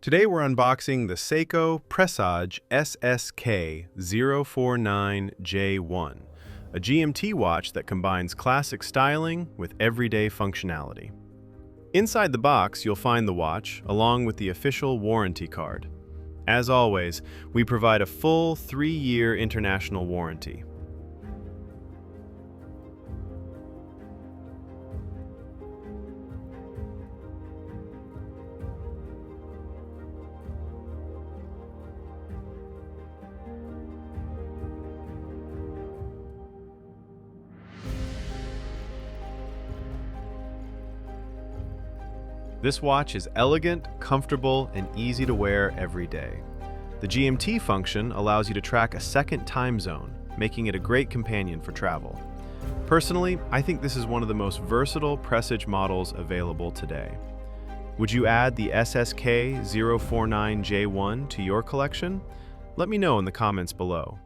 Today we're unboxing the Seiko Presage SSK049J1, a GMT watch that combines classic styling with everyday functionality. Inside the box, you'll find the watch, along with the official warranty card. As always, we provide a full 3-year international warranty. This watch is elegant, comfortable, and easy to wear every day. The GMT function allows you to track a second time zone, making it a great companion for travel. Personally, I think this is one of the most versatile Presage models available today. Would you add the SSK049J1 to your collection? Let me know in the comments below.